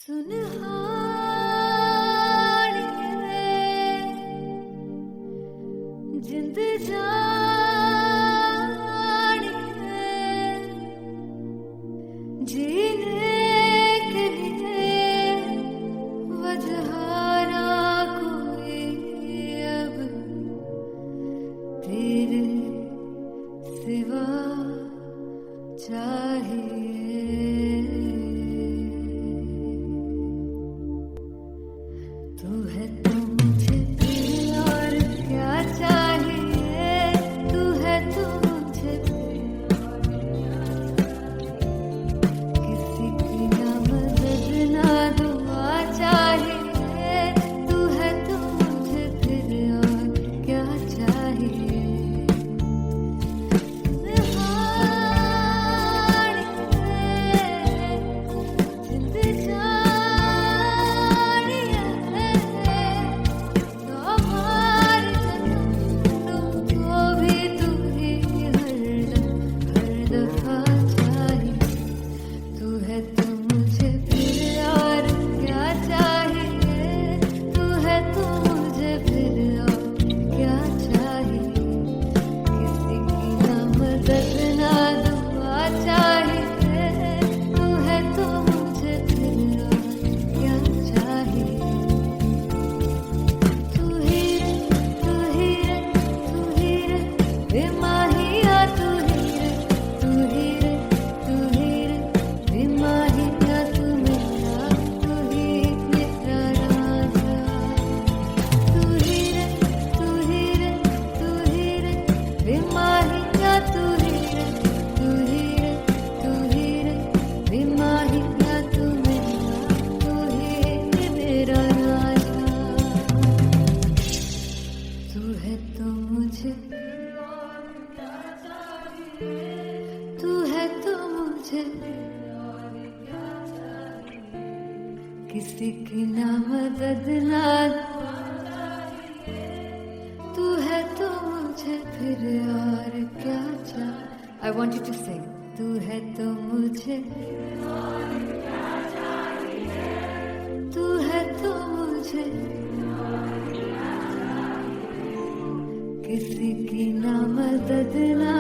सुनहारी जिंद जानी जीने के लिए वजह ना कोई अब तेरे सिवा चाहिए। तू है तो मुझे और क्या चाहिए, तू है तो मुझे किसी की ना मदद ना दुआ चाहिए, तू है तो मुझे फिर और क्या चाहिए। किसी की ना मदद ना तू है तो मुझे फिर और क्या चाहिए। I want you to sing. तू है तो मुझे तू है तो मुझे किसी की ना मदद ना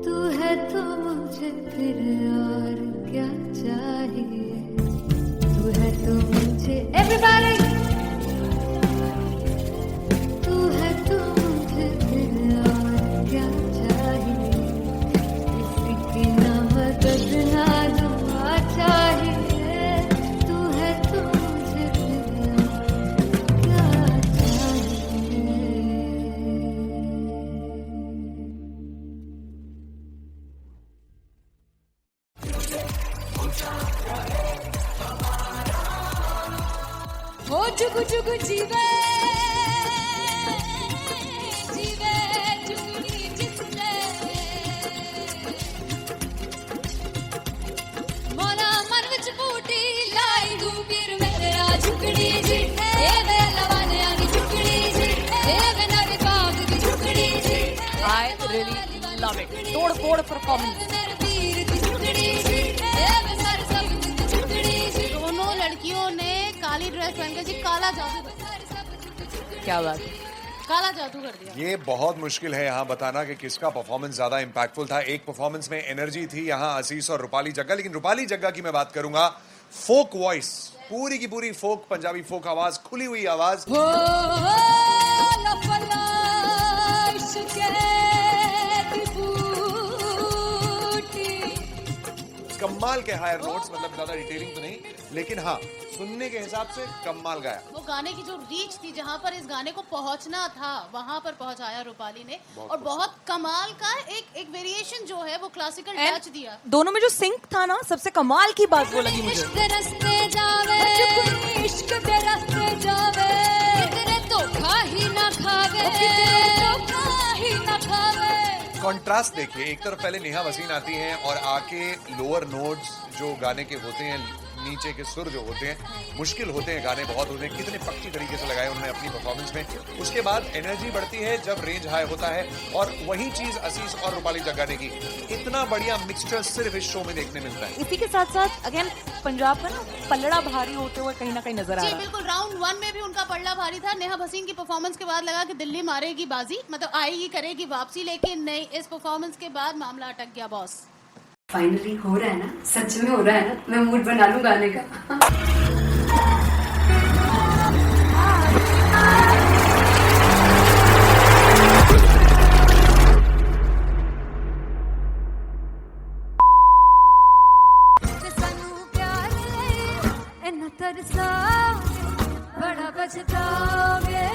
तू है तो मुझे फिर और क्या चाहिए। तू है तो मुझे everybody तू है तो मुझे फिर और क्या चाहिए। किसी की ना मदद ना दुआ चाहिए, तू है तो मुझे फिर और क्या चाहिए। हो चुकु चुकु जीवे जीवे चुकनी जिसने मोला मन विच बूटी लाई हूँ फिर मेरा झुकड़ी जी ए वे लवाने आनी झुकड़ी जी ए वे नवी बाग की झुकड़ी जी। I really love it. तोड़ फोड़ परफॉर्मेंस। दोनों लड़कियों ने काली ड्रेस पहनकर जी काला जादू कर दिया। क्या बात है। काला जादू कर दिया। ये बहुत मुश्किल है यहाँ बताना कि किसका परफॉर्मेंस ज्यादा इंपैक्टफुल था। एक परफॉर्मेंस में एनर्जी थी यहाँ असीस और रूपाली जग्गा, लेकिन रूपाली जग्गा की मैं बात करूंगा फोक वॉइस, पूरी की पूरी फोक, पंजाबी फोक आवाज, खुली हुई आवाज। कमाल के हायर नोट्स, मतलब ज्यादा डिटेलिंग तो नहीं, लेकिन हाँ सुनने के हिसाब से कमाल गाया। वो गाने की जो रीच थी, जहाँ पर इस गाने को पहुंचना था वहां पर पहुंचाया रूपाली ने, और बहुत कमाल का एक वेरिएशन जो है वो क्लासिकल टच दिया। दोनों में जो सिंक था ना, सबसे कमाल की बात वो लगी मुझे। इश्क दे रस्ते जावे, इश्क दे रस्ते जावे, कितने धोखा ही ना खावे, धोखा ही ना खावे। कॉन्ट्रास्ट देखिए, एक तरफ पहले नेहा वसीन आती हैं और आके लोअर नोट्स जो गाने के होते हैं नीचे के सुर जो होते हैं मुश्किल होते हैं, गाने बहुत होते हैं, कितने पक्की तरीके से लगाए उन्होंने अपनी परफॉर्मेंस में। उसके बाद एनर्जी बढ़ती है जब रेंज हाई होता है, और वही चीज असीस और रूपाली जग्गा ने की। इतना बढ़िया मिक्सचर सिर्फ इस शो में देखने मिलता है। इसी के साथ साथ अगेन पंजाब का ना पलड़ा भारी होते हुए कहीं ना कहीं नजर आ जी रहा है। बिल्कुल, राउंड 1 में भी उनका पलड़ा भारी था। नेहा भसीन की परफॉर्मेंस के बाद लगा कि दिल्ली मारेगी बाजी, मतलब आएगी करेगी वापसी, लेकिन नहीं, इस परफॉर्मेंस के बाद मामला अटक गया बॉस। फाइनली हो रहा है ना, सच में हो रहा है ना, मैं मूड बना लूं गाने का। सानू प्यार इन्ना तरसाओगे, बड़ा पछताओगे,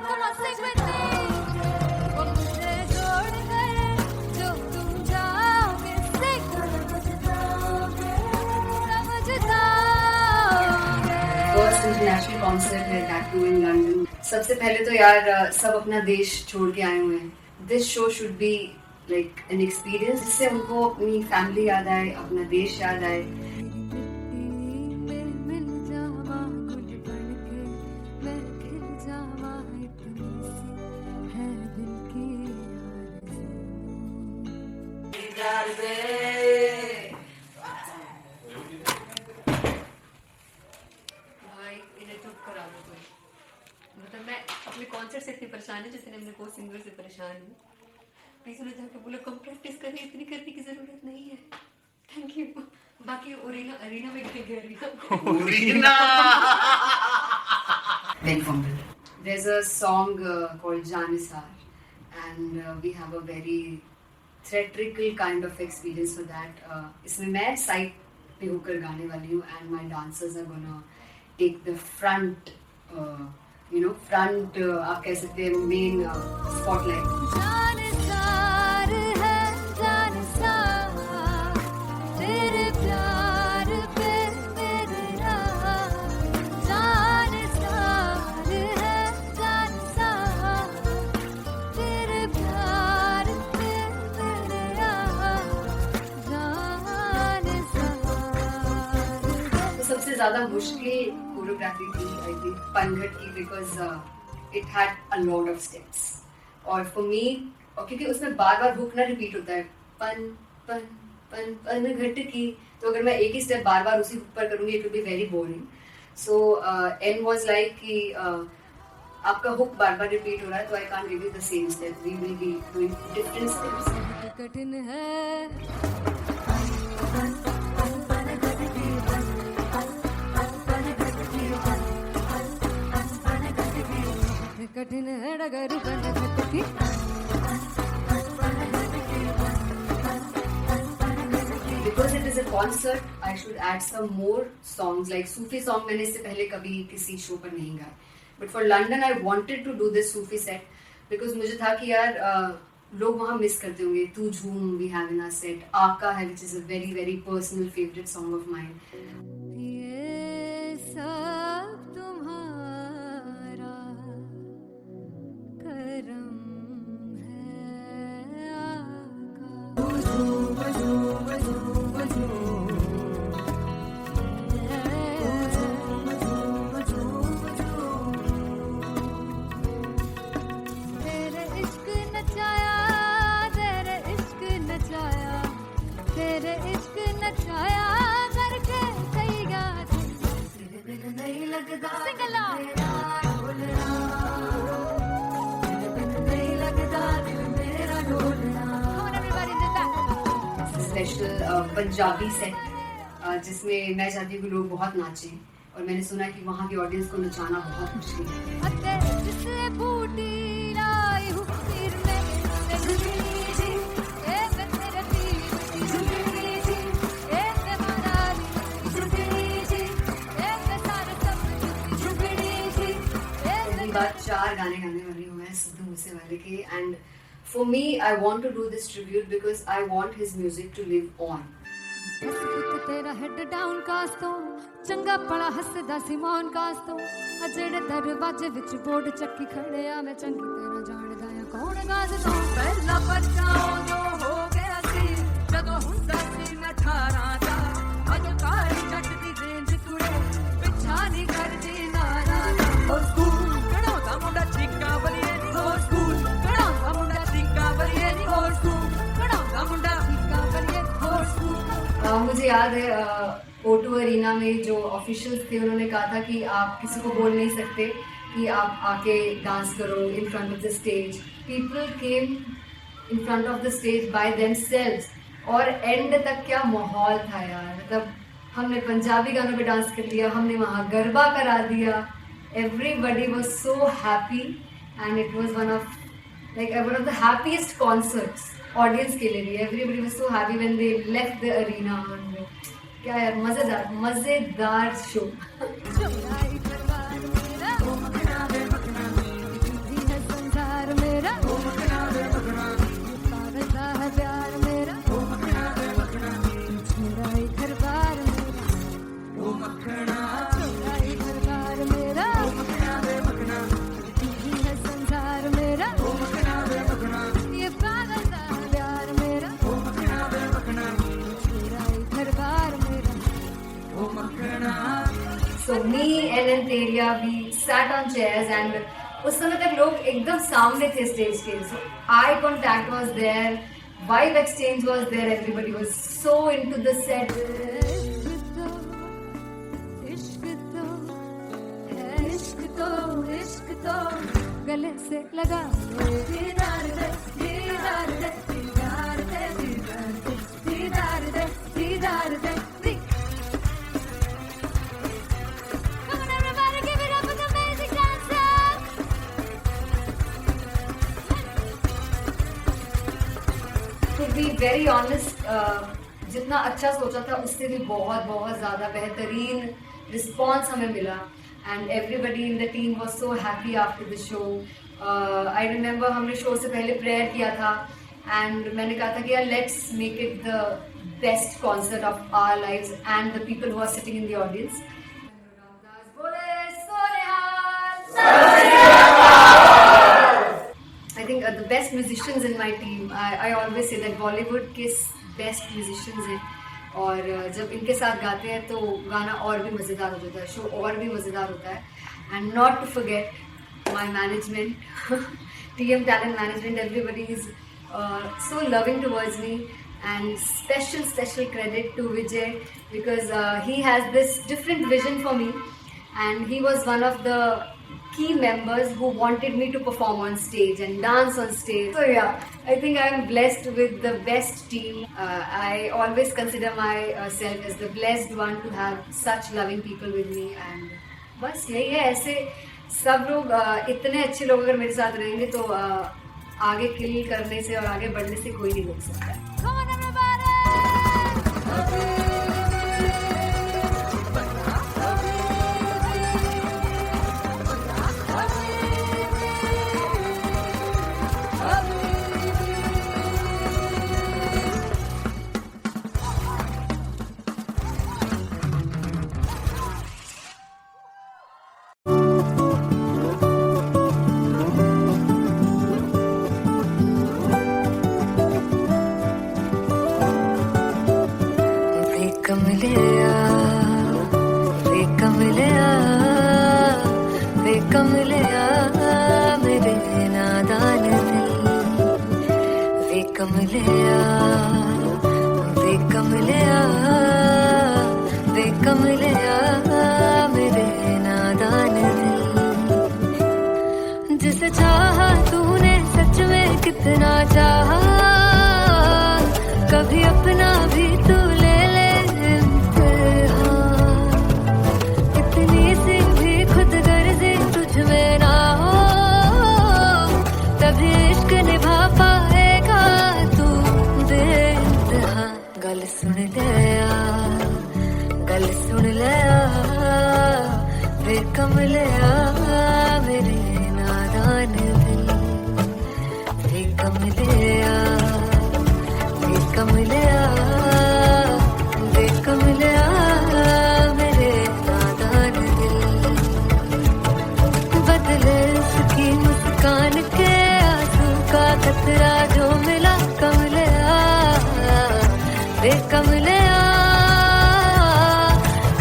बड़ा सिमरते वो मुझे छोड़ गए, जो तुम जाओगे, से बड़ा पछताओगे, समझताओगे। फर्स्ट इंटरनेशनल कॉन्सर्ट है दैट टू इन लंदन। सबसे पहले तो यार सब अपना देश छोड़ के आए हुए हैं। This show should be like an experience, जिससे उनको अपनी फैमिली याद आए, अपना देश याद आए। मिल जावा गुल बनके, मैं खिल जावा, इतनी सी है दिल की भाई इन्हें चुप करा दो कोई। मतलब मैं अपने कॉन्सर्ट से इतनी परेशान हूँ जितने अपने को सिंगर से परेशान हूँ। प्लीज उन्हें जाके बोलो कम प्रैक्टिस करें, इतनी करने की जरूरत नहीं है। Thank you. बाकी अरीना में गई arena Very fumble. There's a song called Janisar, and we have a very theatrical kind of experience for that. इसमें मैं साइड पे होकर गाने वाली हूँ, and my dancers are gonna take the front, front आप कह सकते हैं main spotlight. जानसार है जानसार, तेरे प्यार पे मेरा जानसार है जानसार, तेरे प्यार पे मेरा जानसार है। तो सबसे ज्यादा मुश्किल कोरियोग्राफी थी आई थिंक पनघट की, because it had a lot of steps, और फॉर मी, और क्योंकि उसमें बार बार हुक ना रिपीट होता है, पन पन पन पनघट की, तो अगर मैं एक ही स्टेप बार बार उसी हुक पर करूंगी it will be very boring. So an was like कि आपका हुक बार बार रिपीट हो रहा है, तो I can't give you the same step, we will be doing different steps. कठिन है कठिन है डगर बनघट की, Because it is a concert, I should add some more songs. Like Sufi song मैंने इससे पहले कभी किसी शो पर नहीं गाया. But for London, I wanted to do this Sufi set because मुझे था कि यार लोग वहाँ मिस करते होंगे. तू झूम we have in our set. आका है which is a very very personal favorite song of mine. ये सब तुम्हारा करम है तेरे इश्क नचाया, तेरे इश्क नचाया, तेरे इश्क नचाया करके सैया तेरे बिन नहीं लगता सिंगला नहीं लगता दिल मेरा ढोलना। Come on everybody, do that. Special Punjabi set जिसमें मैं चाहती हूँ कि लोग बहुत नाचें, और मैंने सुना कि वहाँ की ऑडियंस को नचाना बहुत मुश्किल है. अते जिसने बूटी लाई हूँ सिर में ते झुकनी जी, ए मैं तेरे दिल की झुकनी जी, ए मैं मनाली झुकनी जी, ए मैं सारे सपने की झुकनी जी, ए पहली बार 4 गाने गाने वाली हूँ मैं सिद्धू मूसेवाले के, and for me I want to do this tribute because I want his music to live on. बस पुत तेरा हेड डाउन कास्तो चंगा पड़ा हसदा सिमोन कास्तो अजेड़े दरवाजे विच बोर्ड चक्की खड़े आ मैं चंगी तेरा जानदा आ कौन गाज तो पहला बच्चा जो हो गया सी जदों हुंदा सी मैं 18 दा अज काली जट दी रेंज याद है O2 अरीना में जो ऑफिशियल्स थे उन्होंने कहा था कि आप किसी को बोल नहीं सकते कि आप आके डांस करो in front of the stage. People came in front of the stage by themselves और एंड तक क्या माहौल था यार. मतलब हमने पंजाबी गानों पे डांस कर लिया, हमने वहाँ गरबा करा दिया. Everybody was so happy and it was one of the happiest concerts audience के लिए भी. Everybody was so happy when they left the arena. क्या यार, मजेदार शो. चुराई परवार मेरा जी है संसार मेरा पागल सा है प्यार मेरा चुराई घरबार मेरा चुराई घरबार मेरा जी है संसार मेरा ये पागल सा है प्यार मेरा चुराई घरबार मेरा. So me and Anteria, we sat on chairs and उस समय तक लोग एकदम सामने थे स्टेज के. So eye contact was there, vibe exchange was there, everybody was so into the set. इश्क तो गले से लगा दीदार दे दीदार दे दीदार दे दीदार दे दीदार दे. Come on everybody, give it up for the amazing dancers. To be very honest, जितना अच्छा सोचा था उससे भी बहुत ज़्यादा बेहतरीन रिस्पॉन्स हमें मिला. And everybody in the team was so happy after the show. I remember हमने शो से पहले प्रेयर किया था and मैंने कहा था कि यार let's make it the best concert of our lives and the people who are sitting in the audience. I think the best musicians in my team. I always say that Bollywood के best musicians हैं. और जब इनके साथ गाते हैं तो गाना और भी मज़ेदार हो जाता है, शो और भी मज़ेदार होता है. And not to forget my management, TM Talent Management, everybody is so loving towards me. And special credit to Vijay because he has this different vision for me and he was one of the key members who wanted me to perform on stage and dance on stage. So yeah, I think I'm blessed with the best team. I always consider myself as the blessed one to have such loving people with me. And बस यही है, ऐसे सब लोग इतने अच्छे लोग अगर मेरे साथ रहेंगे तो आगे किल करने से और आगे बढ़ने से कोई नहीं रोक सकता. Come on everybody. जिसे चाहा तूने सच में कितना चाहा, कभी अपना भी तू ले ले इम्तिहान. इतनी सी भी खुद गर्जी तुझ में ना हो तभी इश्क निभा पाएगा तू बेइंतहा. गल सुन ले गल सुन ले वे कमले मेरे नादान दिल. वे कमले मेरे नादान दिल. बदले उसकी मुस्कान के आंसू का कतरा जो मिला कमले वे कमले.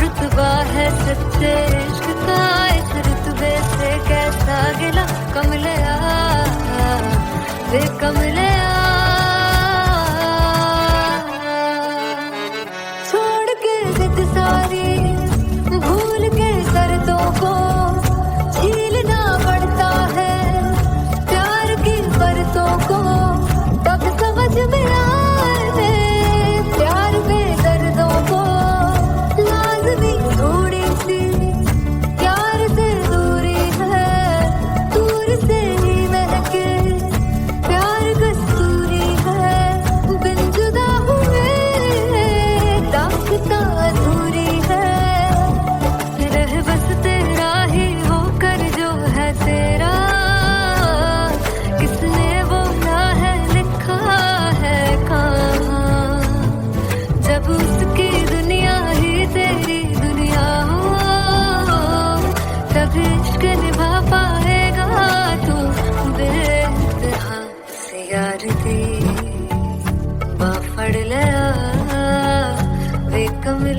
रुतबा है सच्चे इश्क का इस रुतबे से कैसा गिला कमले वे कमले. छोड़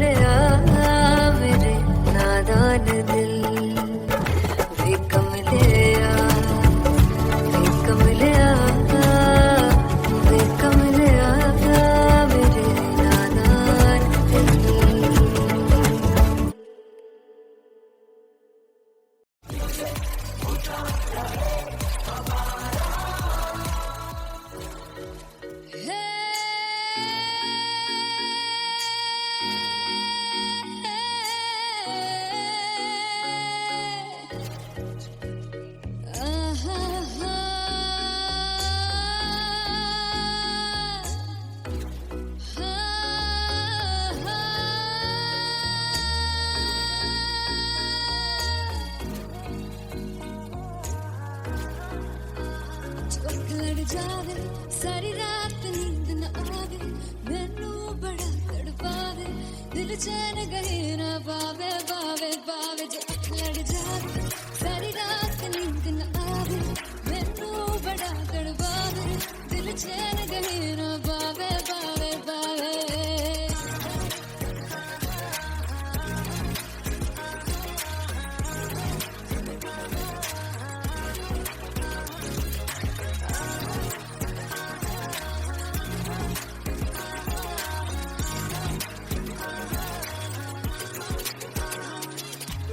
कमलिया मेरे नादान दिल वे कमलिया वे कमलिया वे कमलिया मेरे नादान दिल लड़ जावे सारी रात नींद न आवे मैनू बड़ा तड़पावे दिल चैन गए ना पावे पावे पावे जो अख लड़ जावे सारी रात नींद न आवे मैनू बड़ा तड़पावे दिल चैन गए ना पावे पावे पावे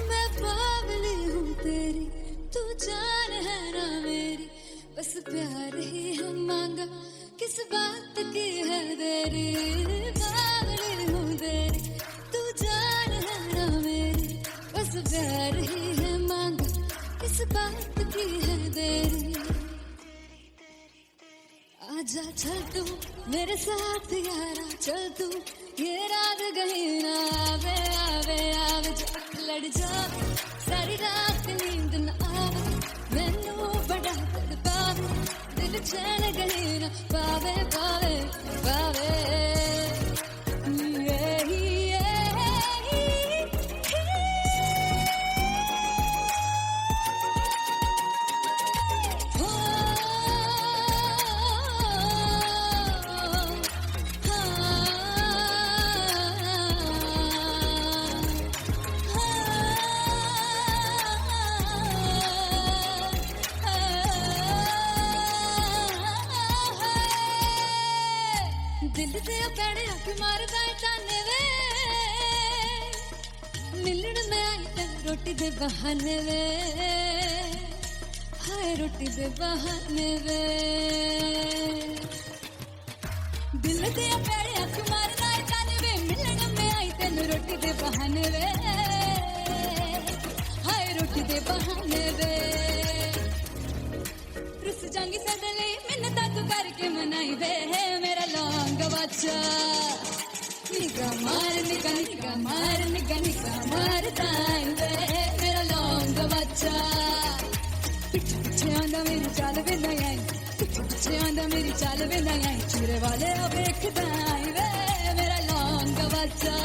मैं बावली हूँ तेरी तू जान है ना मेरी बस प्यार ही है मांगा किस बात की है देरी बावली हूँ तेरी तू जान है ना मेरी बस प्यार ही है मांगा किस बात की है देरी आजा चल तू मेरे साथ यारा चल तू ये रात गई ना आवे आवे आवे जो अख लड़ जावे सारी रात नींद न आवे मैनू बड़ा तड़पावे दिल चैन गई ना पावे पावे पावे दिल ते पैड़े अख मारदा ताने वे मिलन में आई तेन रोटी दे बहाने वे हाय रोटी दे बहाने वे दिल ते पैड़े अख मारदा ताने वे मिलन में आई तेन रोटी दे बहाने वे हाय रोटी दे बहाने वे रुस जांगी सदले मिन्नत तू करके मनाई वे मेरा लौंग बच्चा निगा मार ताई वे मेरा लौंग बच्चा पिछे पिछे आंदा मेरी चाल वे नहीं आई पिछे पिछे आंदा मेरी चाल वे नहीं आई चूरे वाले वेखदा आई वे मेरा लौंग बच्चा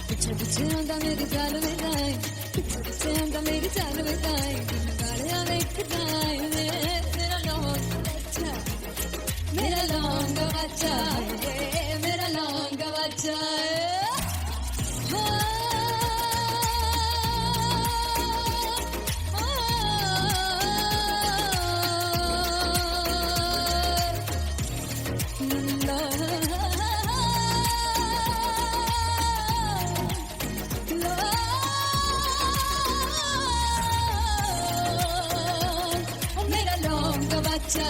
पिछे पिछे आंदा मेरी चाल वे नहीं आई पिछे पिछे आंदा मेरी चाल वे नहीं आई चूरे वाले वेखदा आई वे मेरा लौंग बच्चा मेरा लौंग बच्चा मेरा लौंग बच्चा मेरा लौंग बच्चा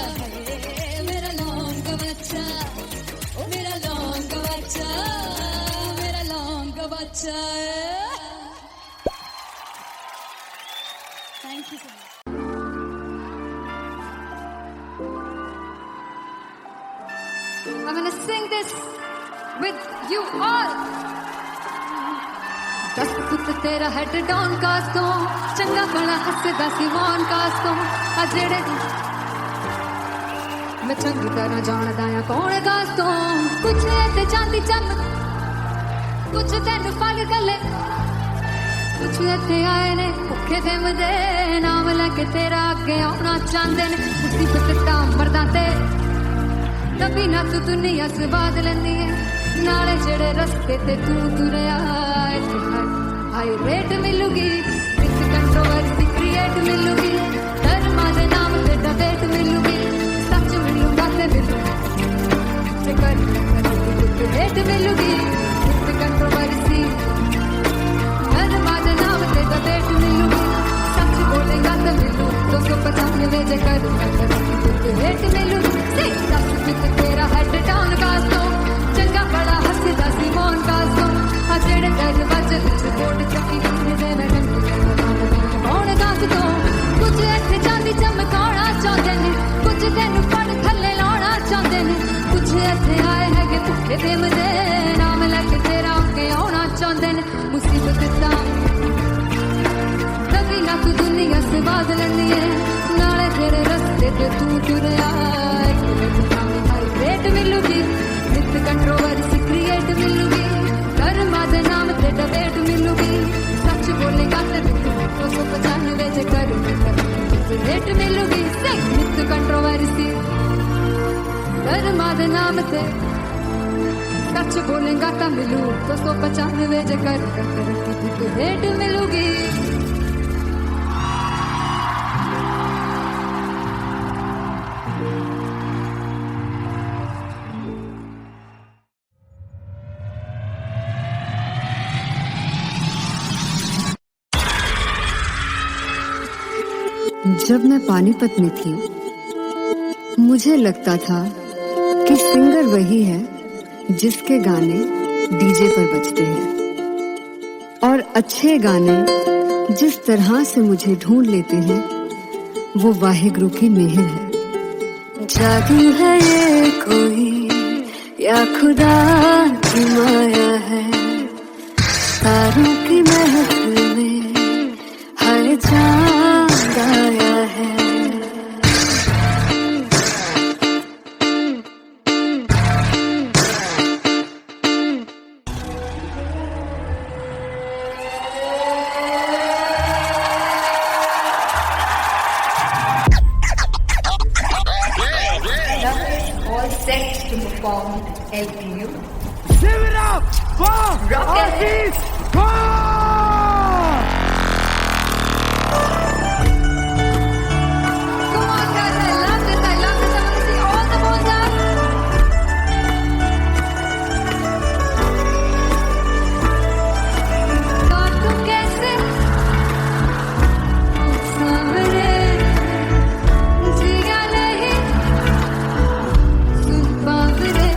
मेरा लौंग बच्चा ओ मेरा लौंग बच्चा मेरा लौंग बच्चा thank you so much I'm gonna sing this with you all. दस पुत तेरा हेड डाउन कास तो चंगा बड़ा हसदा सी वॉन कास तो आ जेड़े मैं चंगी तरह जानदा आ कौन कास तो कुछ ते चांदी चम कुछ तेन फल गले कुछ इत्थे आए ने भुखे दिम दे नाम लैके तेरा अगे आउणा चाहंदे ने मुसीबत मरदा ते तभी ना तू दुनिया स्वाद लैंदी है नाले जेड़े रस्ते ते तू तुरया हाई रेट मिलूगी विद कंट्रोवर्सी क्रिएट मिलूगी धर्मा दे नाम ते डिबेट मिलूगी सच मिलूगा ते मिलूगी कर रेट मिलूगी विद कंट्रोवर्सी धर्मा दे नाम ते डिबेट मिलूगी सच बोलेगा तो मिलू 295 जे कर रेट मिलूगी सही दस विद तेरा हेड डाउन का तो चंगा बड़ा हंसदा सी मौन का सो आ जेड़े कर बचत कोट चक्की दे मैडम कौन गास तो कुछ इत्थे चांदी चमकाना चाहते ने कुछ तेनू पड़ थल्ले लाना चाहते ने कुछ इत्थे आए है कि भुखे दे मजे नाम लेके तेरा के आना चाहते ने मुसीबत दा कभी ना तू दुनिया से बात लेनी है नाले तेरे रस्ते ते तू तुरया रेट मिलूगी विद कंट्रोवर्सी क्रिएट मिलूगी कर्मा दे नाम ते डिबेट मिलूगी सच बोलेगा ते 295 जे कर रेट मिलूगी सही विद कंट्रोवर्सी कर्मा दे नाम ते सच बोलेगा तो मिलू 295 जे कर रेट मिलूगी जब मैं पानीपत में थी मुझे लगता था कि सिंगर वही है जिसके गाने डीजे पर बजते हैं और अच्छे गाने जिस तरह से मुझे ढूंढ लेते हैं वो वाहिगुरु की मेहर है। जादू है ये कोई या खुदा की माया है तारों की महफिल में हर चांद आया है। All set to perform LPU. Give it up for Artist Come on guys, I love this. I want to see all the balls up. God तुम कैसे सामने जिया नहीं सुन पावरे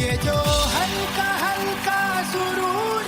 ये जो हल्का हल्का सुरूर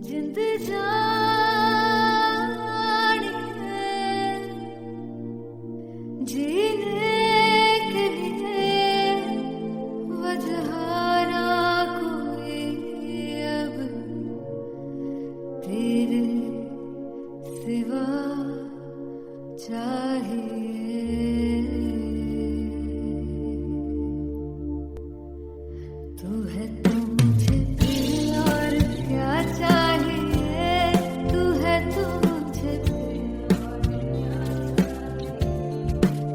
जिंद जान जीने के लिए वजह ना कोई अब तेरे सिवा चाहिए तू है तो मुझे फिर और क्या चाहिए तू है तो मुझे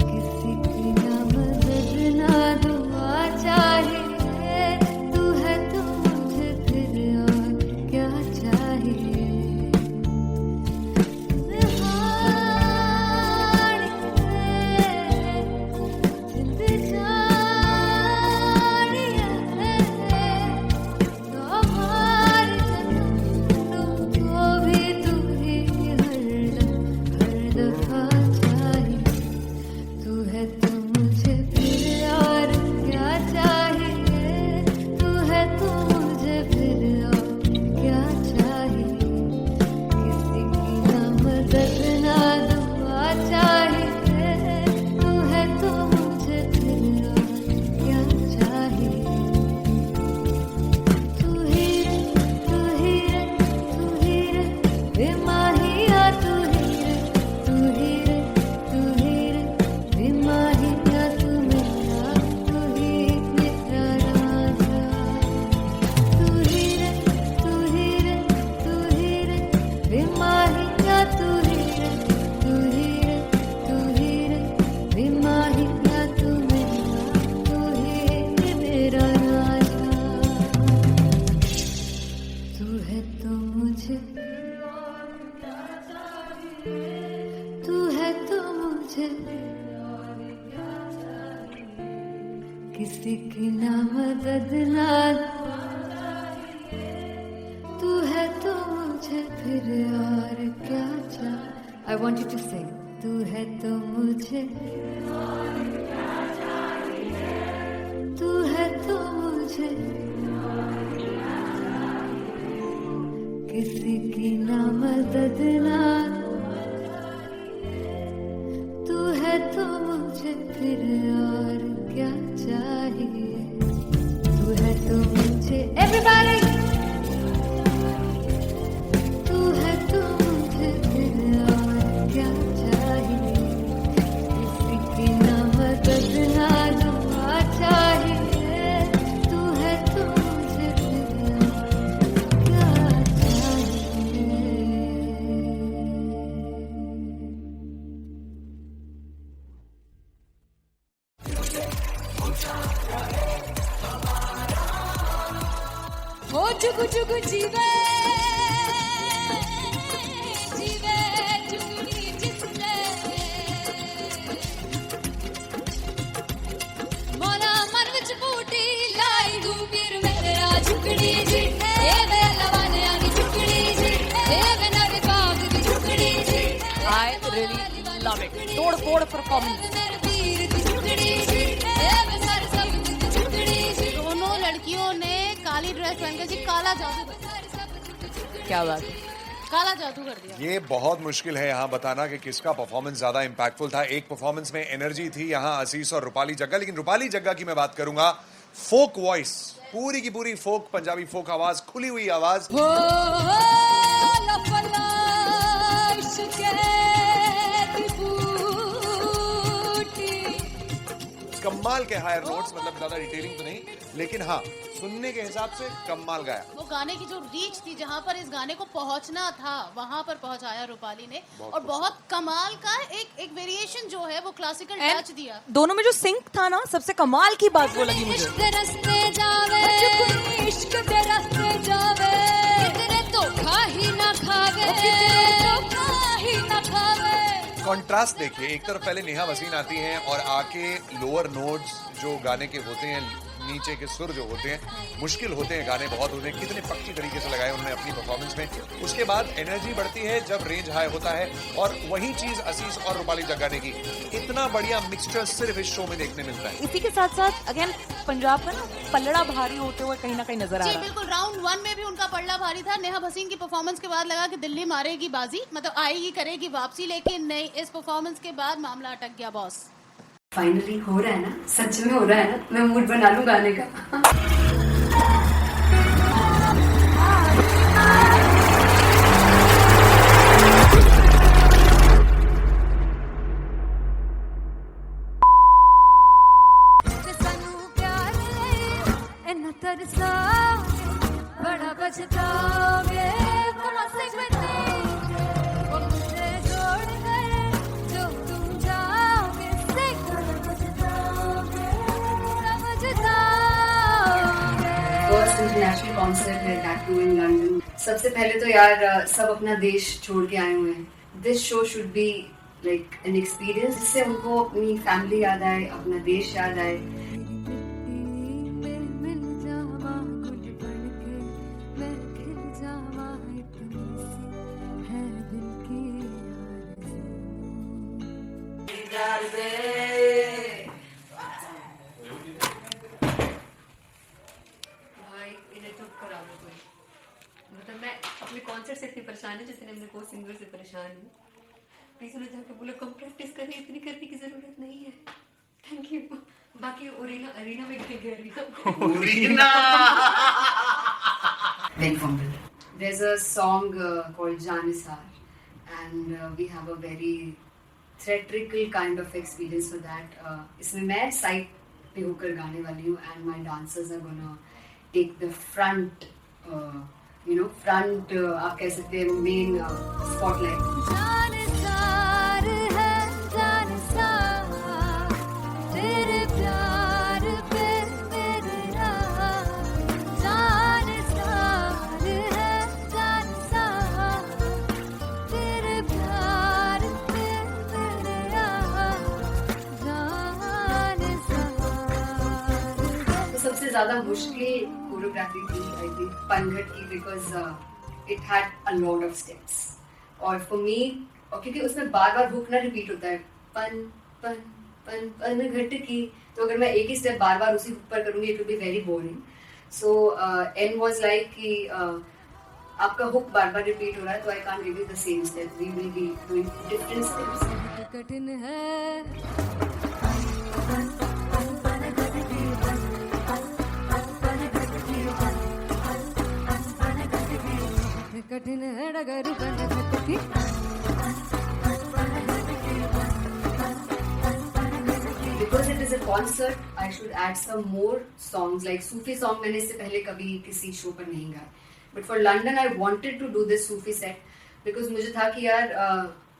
किसी की ना मदद ना दुआ चाहिए तू है तो मुझे फिर और क्या चाहिए किसी की ना मदद ना तू है तो मुझे फिर और क्या चाहिए I want you to sing तू है तो मुझे तू है तो मुझे किसी की ना मदद ना तू है तो मुझे फिर और क्या चाहिए तू है तो मुझे everybody तू है तो मुझे फिर और क्या चाहिए किसी की ना मदद ना दुआ चाहिए तू है तो मुझे फिर और क्या चाहिए हो जुग जुग जीवे जीवे जुगनी जिसने मोरा मन विच बूटी लाई गुबीर मेरा झुकड़ी जी ए वे लवाने आनी झुकड़ी जी ए वे नवी बाग दी झुकड़ी जी I really love it. तोड़ फोड़ परफॉर्मेंस। मेरे पीर दी झुकड़ी जी ए वे सर सब दी झुकड़ी जी दोनों लड़कियों ने काली ड्रेस पहनकर जी काला जादू क्या बात है। काला जादू कर दिया। ये बहुत मुश्किल है यहाँ बताना कि किसका परफॉर्मेंस ज्यादा इंपैक्टफुल था। एक परफॉर्मेंस में एनर्जी थी यहाँ असीस और रूपाली जग्गा, लेकिन रूपाली जग्गा की मैं बात करूंगा फोक वॉइस, पूरी की पूरी फोक, पंजाबी फोक आवाज, खुली हुई आवाज। हो लफला इश्क़े दी बूटी कमाल के हायर नोट्स, मतलब ज्यादा डिटेलिंग तो नहीं, लेकिन हाँ सुनने के हिसाब से कमाल गाया। वो गाने की जो रीच थी, जहाँ पर इस गाने को पहुंचना था वहां पर पहुंचाया रूपाली ने, और बहुत कमाल का एक वेरिएशन जो है वो क्लासिकल टच दिया। दोनों में जो सिंक था ना, सबसे कमाल की बात वो लगी मुझे। इश्क़ दे रस्ते जावे इश्क़ दे रस्ते जावे कितने धोखा ही ना खावे धोखा ही ना खावे। कॉन्ट्रास्ट देखिए, एक तरफ पहले नेहा वसीन आती हैं और आके लोअर नोट्स जो गाने के होते हैं नीचे के सुर जो होते हैं मुश्किल होते हैं, गाने बहुत होते हैं, कितने पक्की तरीके से लगाए उन्होंने अपनी परफॉर्मेंस में। उसके बाद एनर्जी बढ़ती है जब रेंज हाई होता है, और वही चीज असीस और रूपाली जग्गा ने की। इतना बढ़िया मिक्सचर सिर्फ इस शो में देखने मिलता है। इसी के साथ साथ अगेन पंजाब का ना पल्लड़ा भारी होते हुए कहीं ना कहीं नजर आ जी रहा है। बिल्कुल, राउंड 1 में भी उनका पल्ला भारी था। नेहा भसीन की परफॉर्मेंस के बाद लगा कि दिल्ली मारेगी बाजी, मतलब आएगी करेगी वापसी, लेकिन नहीं, इस परफॉर्मेंस के बाद मामला अटक गया बॉस। फाइनली हो रहा है ना, सच में हो रहा है ना, मैं मूड बना लूं गाने का। बड़ा बचताओगे, बड़ा मुझे छोड़ गए जो तुम जाओगे, फर्स्ट इंटरनेशनल कॉन्सर्ट है दैट टू इन लंदन। सबसे पहले तो यार सब अपना देश छोड़ के आए हुए हैं। This show should be like an experience, जिससे उनको अपनी फैमिली याद आए, अपना देश याद आए। मतलब मैं अपने कॉन्सर्ट से इतनी परेशान हूँ जितने अपने को सिंगर से परेशान हूँ। प्लीज उन्हें जाके बोलो कम प्रैक्टिस करें, इतनी करने की जरूरत नहीं है। Thank you. बाकी अरीना में गए arena Very humble. There's a song called Janisar, and we have a very theatrical kind of experience for that. इसमें मैं साइड पे होकर गाने वाली हूँ, and my dancers are gonna take the front, front आप कह सकते हैं main spotlight. जानसार है जानसार, तेरे प्यार पे मेरा जानसार है जानसार, तेरे प्यार पे मेरा जानसार। तो सबसे ज्यादा मुश्किल कोरियोग्राफी थी आई थिंक पनघट की, because it had a lot of steps, और फॉर मी, और क्योंकि उसमें बार बार हुक ना रिपीट होता है, पन पन पन पनघट की, तो अगर मैं एक ही स्टेप बार बार उसी हुक पर करूंगी it will be very boring. So an was like कि आपका हुक बार बार रिपीट हो रहा है, तो I can't give you the same step, we will be doing different steps. कठिन है कठिन है डगर पनघट की, Because it is a concert, I should add some more songs, like Sufi song मैंने इससे पहले कभी किसी शो पर नहीं गाया, but for London I wanted to do this Sufi set because मुझे था कि यार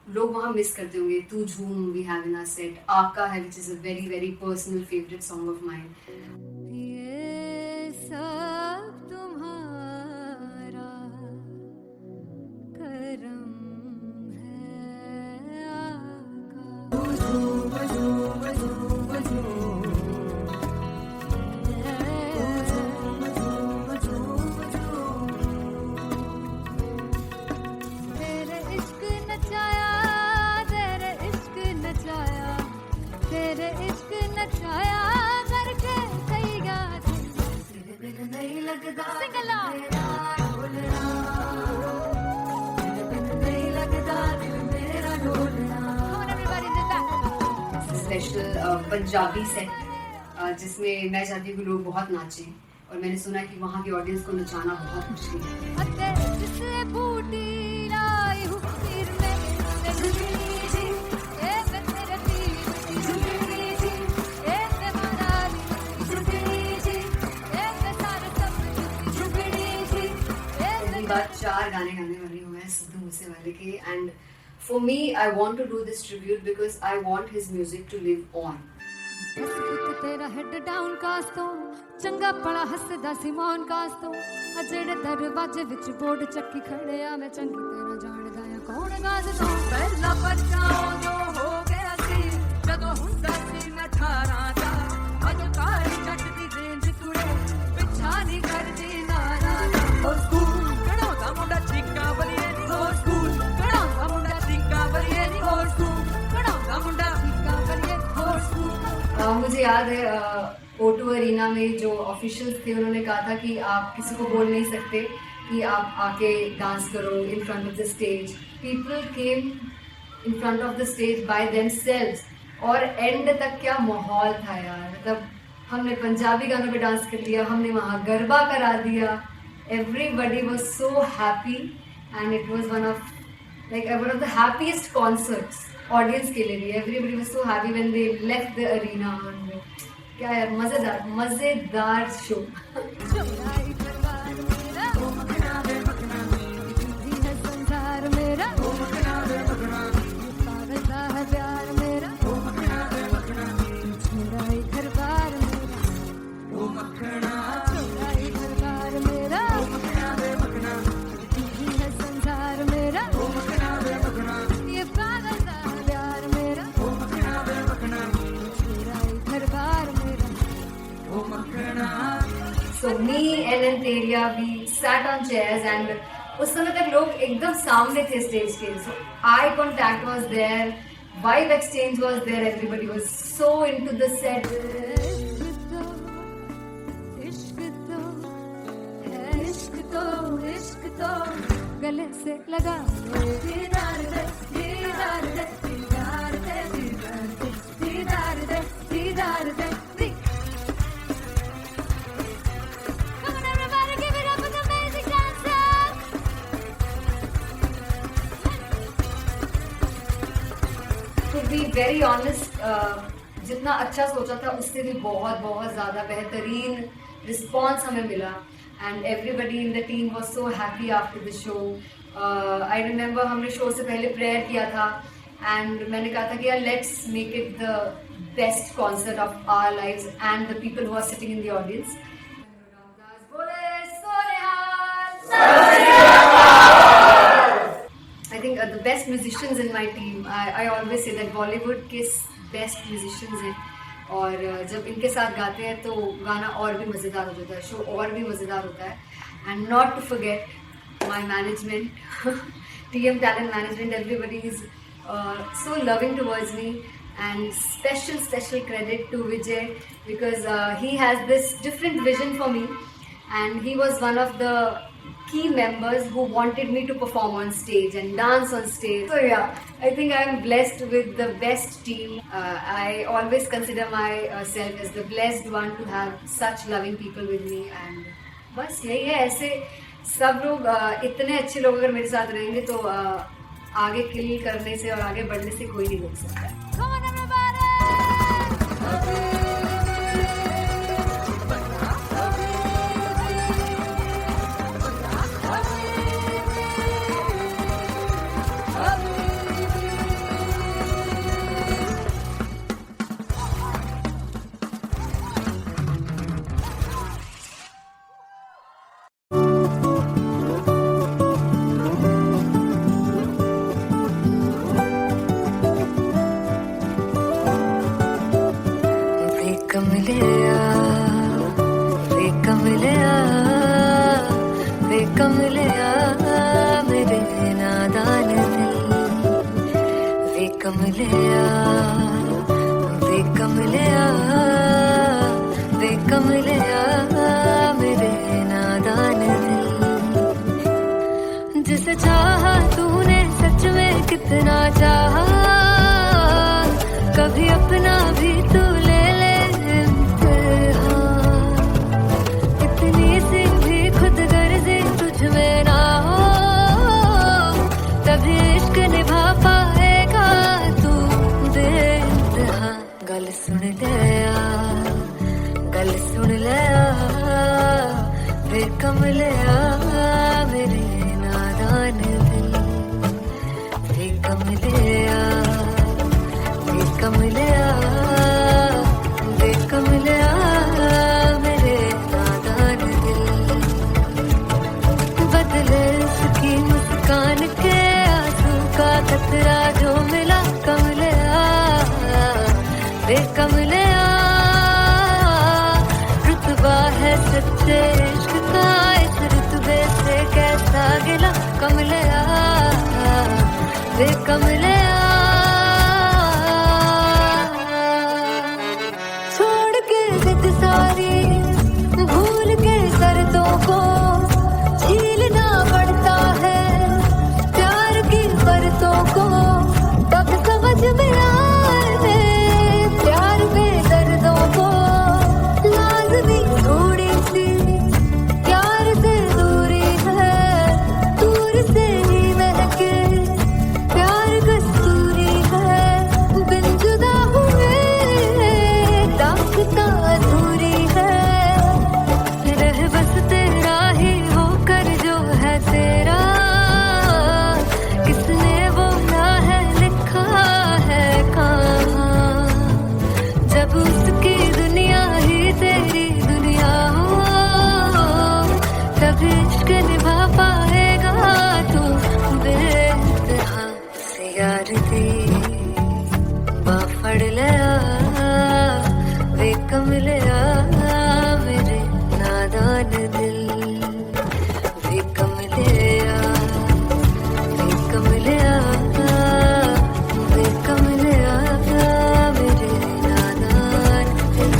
लोग वहाँ मिस करते होंगे। तू झूम we have in our set, आका है which is a very very personal favorite song of mine. ये सब तुम्हारा करम है तेरे इश्क नचाया, तेरे इश्क नचाया, तेरे इश्क नचाया करके कईगा तेरे बिन नहीं लगदा सिंगला नहीं लगदा दिल मेरा ढोलना। Come on everybody, do that. Special Punjabi set जिसमें मैं चाहती हूँ कि लोग बहुत नाचें, और मैंने सुना कि वहाँ की ऑडियंस को नचाना बहुत मुश्किल है। अते जिसने बूटी लाई हूँ फिर मैं झुकी जी, ए मैं तेरे तीर की झुकी जी, ए मैं मनाली झुकी जी, ए मैं सारे सब की झुकी जी, ए पहली बार 4 गाने गाने वाली हूँ मैं सिद्धू मूसेवाले के, and for me I want to do this tribute because I want his music to live on. बस पुत तेरा हेड डाउन कास तो चंगा पड़ा हसदा सिमोन कास तो अजेड़े दरवाजे विच बोर्ड चक्की खड़े आ मैं चंगी तरह जानदा आ कौन गाज तो पहला बच्चा जो हो गया सी जदों हुंदा सी मैं 18 दा अज कारी जट दी रेंज नहीं करती नाराज हो स्कूल कढ़ाਉਂਦਾ ਮੁੰਡਾ ਚੀਕਾਂ ਬਲੀਏ ਨੀ ਹੋ ਸਕੂਲ ਕढ़ਾਉਂਦਾ ਮੁੰਡਾ ਚੀਕਾਂ ਬਲੀਏ ਨੀ ਹੋ ਸਕੂਲ ਕढ़ਾਉਂਦਾ ਮੁੰਡਾ ਚੀਕਾਂ ਬਲੀਏ ਹੋ ਸਕੂਲ। मुझे याद है O2 अरीना में जो ऑफिशियल्स थे उन्होंने कहा था कि आप किसी को बोल नहीं सकते कि आप आके डांस करो in front of the stage. People came in front of the stage by themselves और एंड तक क्या माहौल था यार। मतलब हमने पंजाबी गानों पे डांस कर लिया, हमने वहाँ गरबा करा दिया। Everybody was so happy and it was one of the happiest concerts audience के लिए भी। Everybody was so happy when they left the arena. क्या यार मजेदार शो। संसार मेरा पागल सा है प्यार मेरा मेरा ही घर बार मेरा मेरा ही घर बार मेरा ये है संसार मेरा ये पागल सा है प्यार मेरा मेरा ही घर बार मेरा। So me and Anteria, we sat on chairs and उस समय तक लोग एकदम सामने थे स्टेज के। So eye contact was there, vibe exchange was there, everybody was so into the set. इश्क तो गले से लगा दीदार दे दीदार दे दीदार दे दीदार दे दीदार दे। Come on everybody, give it up for the amazing dancers. To be very honest, जितना अच्छा सोचा था उससे भी बहुत ज़्यादा बेहतरीन रिस्पॉन्स हमें मिला। And everybody in the team was so happy after the show. I remember हमने शो से पहले प्रेयर किया था एंड मैंने कहा था कि यार let's make it the best concert of our lives and the people who are sitting in the audience. I think the best musicians in my team, I always say that Bollywood के best musicians हैं और जब इनके साथ गाते हैं तो गाना और भी मज़ेदार हो जाता है, शो और भी मज़ेदार होता है। And not to forget my management, TM Talent Management, everybody is so loving towards me and special credit to Vijay because he has this different vision for me and he was one of the key members who wanted me to perform on stage and dance on stage. So yeah, I think I am blessed with the best team. I always consider myself as the blessed one to have such loving people with me and बस यही है। ऐसे सब लोग इतने अच्छे लोग अगर मेरे साथ रहेंगे तो आगे किल करने से और आगे बढ़ने से कोई नहीं रोक सकता। Come on everybody. मेरे नादान दिल वे कमलिया मेरे नादान दिल। जिसे चाहा तूने सच में कितना चाहा, कभी अपना भी तू ले ले इम्तिहान। इतनी सी भी खुद गर्जी तुझ में ना हो तभी इश्क निभा पाएगा तू बेइंतहा। गल सुन ले वे कमलिया मेरे नादान दिल वे कमलिया मेरे नादान दिल। बदले उसकी मुस्कान के आंसू का कतरा जो मिला कमलिया वे कमलिया। रुतबा है सच्चे कमले छोड़ के जिद सारी भूल के शर्तों को झीलना पड़ता है प्यार की शर्तों को तब समझ में आए प्यार में दर्दों को लाजमी थोड़ी सी प्यार से दूरी है दूर से ही महके प्यार कस्तूरी है बिन जुदा हुए दास्तां अधूरी है रह बस तेरा ही होकर जो है तेरा किसने बोला है लिखा है कहाँ जब उसकी दुनिया ही तेरी दुनिया हो तब इश्क निभा पाएगा तू बेइंतहा से यार दी बाफड़ लिया वे कमलिया मेरे नादान दिल वे कमलिया वे कमलिया वे कमलिया मेरे नादान दिल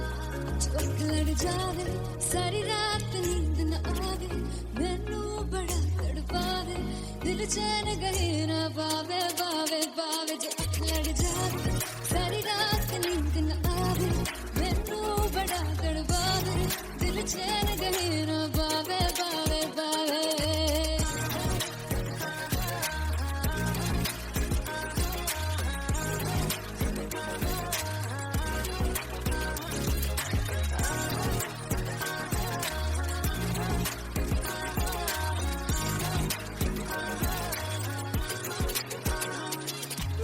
लड़ जावे सारी रात नींद न आवे मैनू बड़ा तड़पावे दिल चैन गहे न पावे पावे पावे जो लड़ जावे सारी रात नींद न आवे मैनू बड़ा तड़पावे दिल चैन गहे न पावे पावे पावे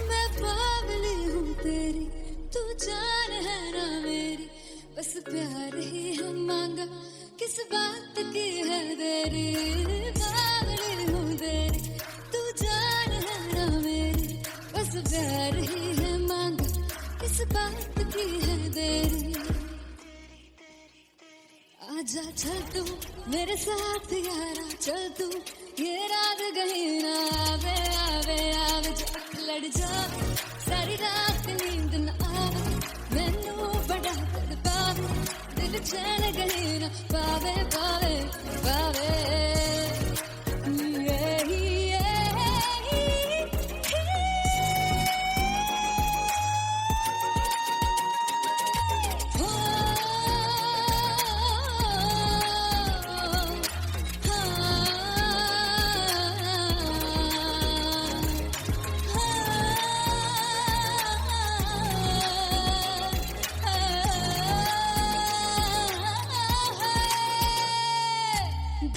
मैं बावली हूँ तेरी तू जान है ना मेरी बस प्यार ही हम मांगा किस बात की है देरी बावली हूँ तेरी तू जान है ना मेरी बस प्यार ही है मांगा किस बात की है देरी आजा चल तू मेरे साथ यारा चल तू ये रात गही ना आवे आवे आवे जो लड़ जावे सारी रात नींद न आवे मैनू बड़ा तड़पावे दिल चैन गही ना पावे पावे पावे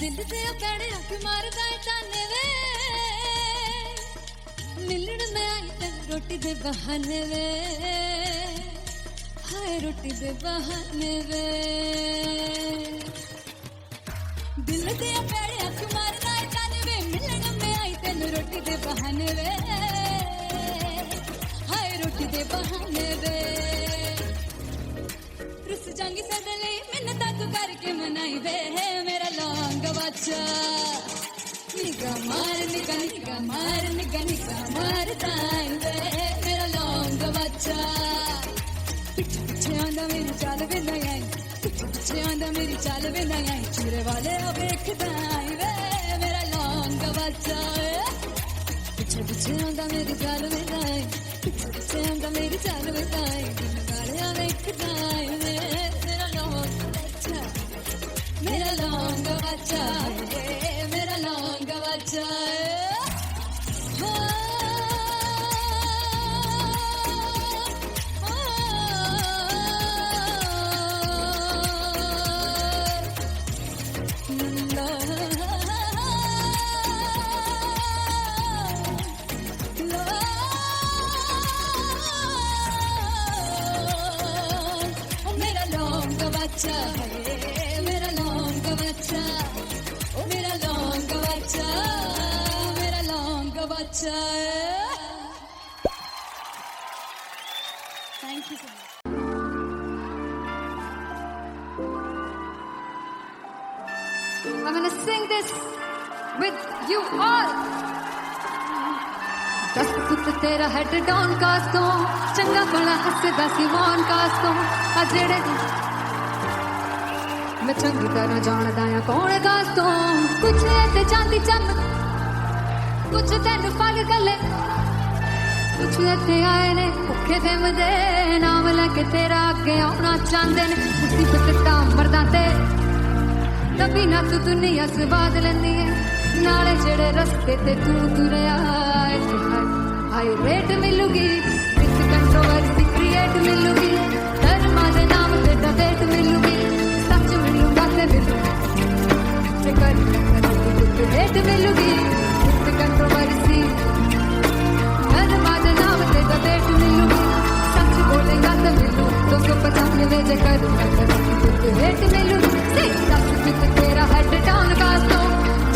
दिल से पैड़े हक मारदा ताने वे मिलन में आई तेन रोटी दे बहाने वे हाय रोटी दे बहाने वे दिल से पैड़े हक मारदा ताने वे मिलन में आई तेन रोटी दे बहाने वे हाय रोटी दे बहाने वे रुस जांगी सदले मिन्नत तू करके मनाई वे मेरा लौंग बच्चा निगा मार ताई वे मेरा लौंग बच्चा पिछ पिछे आंदा मेरी चाल वे नहीं आई पिछ पिछे आंदा मेरी चाल वे नहीं आई चूरे वाले ओ देखदा आई वे मेरा लौंग बच्चा पिछे पिछे आंदा मेरी चाल वे नहीं आई पिछे पिछे आंदा मेरी चाल वे नहीं आई दिन वाले ओ देखदा आई वे मेरा लौंग बच्चा मेरा लौंग बच्चा मेरा लौंग बच्चा बच्चा है मेरा लौंग बच्चा ओ मेरा लौंग बच्चा मेरा लौंग बच्चा thank you so much I'm gonna sing this with you all. दस पुत तेरा हेड डाउन कास्तों चंगा बड़ा हसदा सिमोन कास्तों आ जेड़े मैं चंगी तरह जानदा आ कौन कास्तों कुछ ते चांदी चमक कुछ तेन फल गले कुछ ते आए ने भुखे ते मदे नाम लेके तेरा अगे आना चाहते ने मुसीबत दा मरदा ते तभी ना तू दुनिया स्वाद लेंदी है नाले जेड़े रस्ते ते तू तुरया हाई रेट मिलूगी विद कंट्रोवर्सी क्रिएट मिलूगी धर्मा दे नाम ते डिबेट मिलूगी सच मिलूगा ते मिलूगी कर रेट मिलूगी विद कंट्रोवर्सी धर्मा दे नाम ते डिबेट मिलूगी सच बोलेगा ते मिलू 295 जे कर रेट मिलूगी सच विद तेरा हेड डाउन कास्तों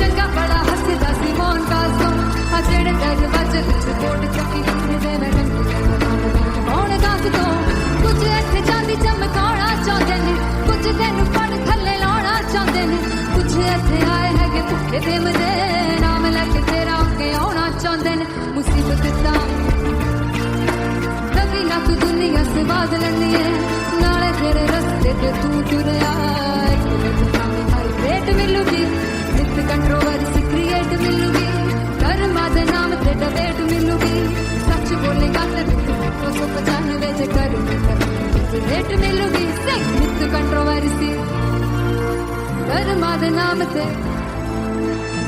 चंगा बड़ा हसदा सिमोन कास्तों आ जेड़े दरवाजे विच कोट चक्की दे मैं कौन कास्तों कुछ इत्थे चांदी चमकाना चाहते ने कुछ तेन पड़ थल्ले लाना चाहते ने कुछ इत्थे आए है भुखे ते मदे नाम लेके तेरा अगे आना चाहते ने मुसीबत दा तभी ना तू दुनिया स्वाद लेंदी है नाले तेरे रस्ते ते तू तुरया रेट मिलूगी विद कंट्रोवर्सी क्रिएट मिलूगी कर्मा दे नाम ते डिबेट मिलूगी सच बोलेगा ते 295 जे कर रेट मिलूगी विद कंट्रोवर्सी कर्मा दे नाम ते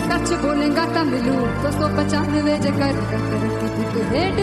सच बोलेगा ता मिलू 295 जे कर रेट